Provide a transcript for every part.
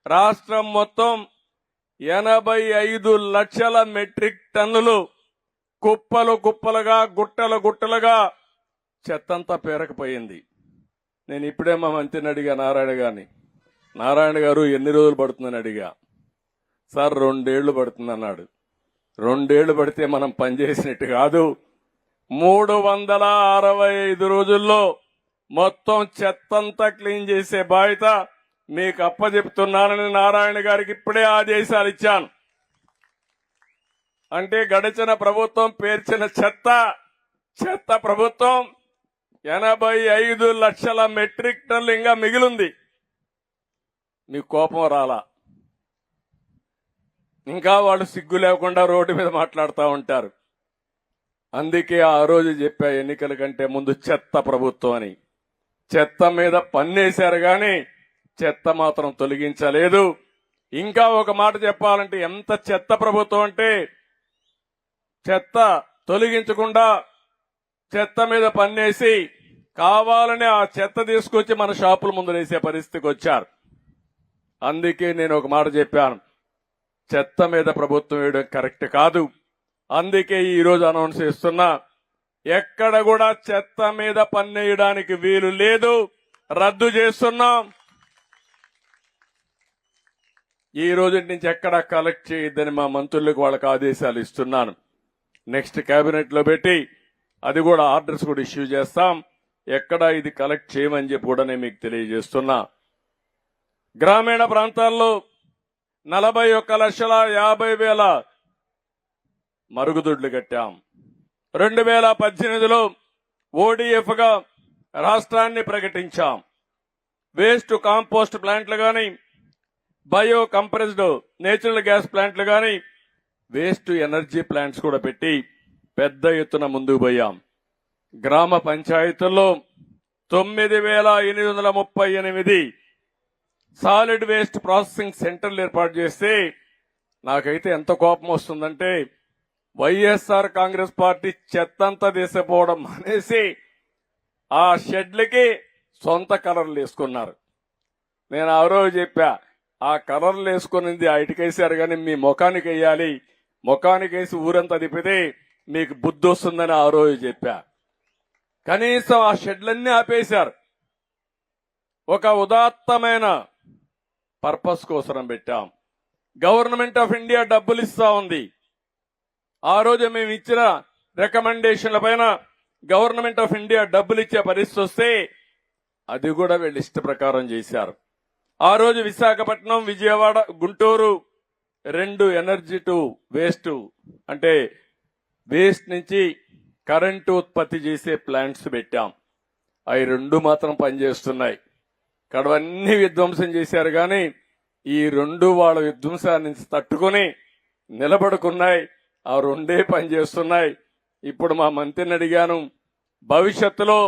రాష్ట్రం మొత్తం 85 లక్షల మెట్రిక్ టన్నులు కుప్పలు కుప్పలుగా గుట్టలు గుట్టలుగా చెత్తంతా పేరకపోయింది. నేను ఇప్పుడే మా మంత్రిని అడిగా, నారాయణ గారు ఎన్ని రోజులు పడుతుందని అడిగా. సార్ 2 ఏళ్లు పడుతుందన్నాడు. 2 ఏళ్లు పడితే మనం పనిచేసినట్టు కాదు. 365 రోజుల్లో మొత్తం చెత్తంతా క్లీన్ చేసే బాధ్యత మీకు అప్పచెప్తున్నానని నారాయణ గారికి ఇప్పుడే ఆదేశాలు ఇచ్చాను. అంటే గడిచిన ప్రభుత్వం పేర్చిన చెత్త ప్రభుత్వం 85 లక్షల మెట్రిక్ టన్నులు ఇంకా మిగిలింది. మీకు కోపం రాలా? ఇంకా వాళ్ళు సిగ్గు లేకుండా రోడ్డు మీద మాట్లాడుతూ ఉంటారు. అందుకే ఆ రోజు చెప్పా, ఎన్నికల కంటే ముందు చెత్త ప్రభుత్వం అని. చెత్త మీద పన్నేశారు గాని చెత్త మాత్రం తొలగించలేదు. ఇంకా ఒక మాట చెప్పాలంటే ఎంత చెత్త ప్రభుత్వం అంటే, చెత్త తొలగించకుండా చెత్త మీద పన్నేసి కావాలని ఆ చెత్త తీసుకొచ్చి మన షాపుల ముందు వేసే పరిస్థితికి వచ్చారు. అందుకే నేను ఒక మాట చెప్పాను, చెత్త మీద ప్రభుత్వం వేయడం కరెక్ట్ కాదు. అందుకే ఈ రోజు అనౌన్స్ చేస్తున్నా, ఎక్కడ కూడా చెత్త మీద పన్నేయడానికి వీలు లేదు, రద్దు చేస్తున్నాం. ఈ రోజు నుంచి ఎక్కడ కలెక్ట్ చేయొద్దని మా మంత్రులకు వాళ్ళకి ఆదేశాలు ఇస్తున్నాను. నెక్స్ట్ కేబినెట్ లో పెట్టి అది కూడా ఆర్డర్స్ కూడా ఇష్యూ చేస్తాం. ఎక్కడ ఇది కలెక్ట్ చేయమని చెప్పి కూడా నేను మీకు తెలియజేస్తున్నా. గ్రామీణ ప్రాంతాల్లో 41,50,000 మరుగుదొడ్లు కట్టాం. 2018లో ఓడిఎఫ్ గా రాష్ట్రాన్ని ప్రకటించాం. వేస్ట్ కాంపోస్ట్ ప్లాంట్లు గాని, బయో కంప్రెస్డ్ నేచురల్ గ్యాస్ ప్లాంట్లు గాని, వేస్ట్ ఎనర్జీ ప్లాంట్స్ కూడా పెట్టి పెద్ద ఎత్తున ముందుకు పోయాం. గ్రామ పంచాయతీల్లో 9,838 సాలిడ్ వేస్ట్ ప్రాసెసింగ్ సెంటర్లు ఏర్పాటు చేస్తే నాకైతే ఎంత కోపం వస్తుందంటే, వైఎస్ఆర్ కాంగ్రెస్ పార్టీ చెత్తంతా తీసిపోవడం అనేసి ఆ షెడ్లకి సొంత కలర్లు వేసుకున్నారు. నేను ఆ రోజు చెప్పా, ఆ కలర్లు వేసుకునింది ఇటుకేసారు కానీ మీ ముఖానికి వేయాలి, ముఖానికి వేసి ఊరంతా తిప్పితే మీకు బుద్ధి వస్తుందని ఆ రోజు చెప్పా. కనీసం ఆ షెడ్లన్నీ ఆపేశారు. ఒక ఉదాత్తమైన పర్పస్ కోసం పెట్టాం. గవర్నమెంట్ ఆఫ్ ఇండియా డబ్బులు ఇస్తా ఉంది. ఆ రోజు మేము ఇచ్చిన రికమెండేషన్ల పైన గవర్నమెంట్ ఆఫ్ ఇండియా డబ్బులు ఇచ్చే పరిస్థితి వస్తే అది కూడా వీళ్ళు ఇష్ట ప్రకారం చేశారు. ఆ రోజు Visakhapatnam, Vijayawada, Guntur 2 energy to waste అంటే వేస్ట్ నుంచి కరెంటు ఉత్పత్తి చేసే ప్లాంట్స్ పెట్టాం. అవి 2 మాత్రం పనిచేస్తున్నాయి. కడవన్నీ విధ్వంసం చేశారు కానీ ఈ 2 వాళ్ళ విధ్వంసాన్ని నుంచి తట్టుకుని నిలబడుకున్నాయి. ఆ 2 పనిచేస్తున్నాయి. ఇప్పుడు మా మంత్రిని అడిగాను, భవిష్యత్తులో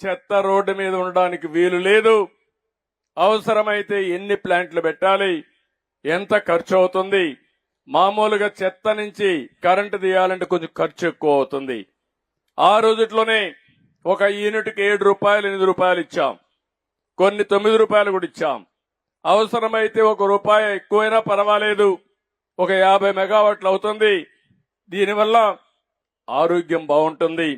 చెత్త రోడ్డు మీద ఉండడానికి వీలు లేదు. అవసరమైతే ఎన్ని ప్లాంట్లు పెట్టాలి, ఎంత ఖర్చు అవుతుంది, మామూలుగా చెత్త నుంచి కరెంటు తీయాలంటే కొంచెం ఖర్చు ఎక్కువ అవుతుంది. ఆ రోజుట్లోనే ఒక యూనిట్కి 7 రూపాయలు 8 రూపాయలు ఇచ్చాం. కొన్ని 9 రూపాయలు కూడా ఇచ్చాం. అవసరమైతే ₹1 ఎక్కువైనా పర్వాలేదు, ఒక 50 మెగావాట్లు అవుతుంది. దీనివల్ల ఆరోగ్యం బాగుంటుంది.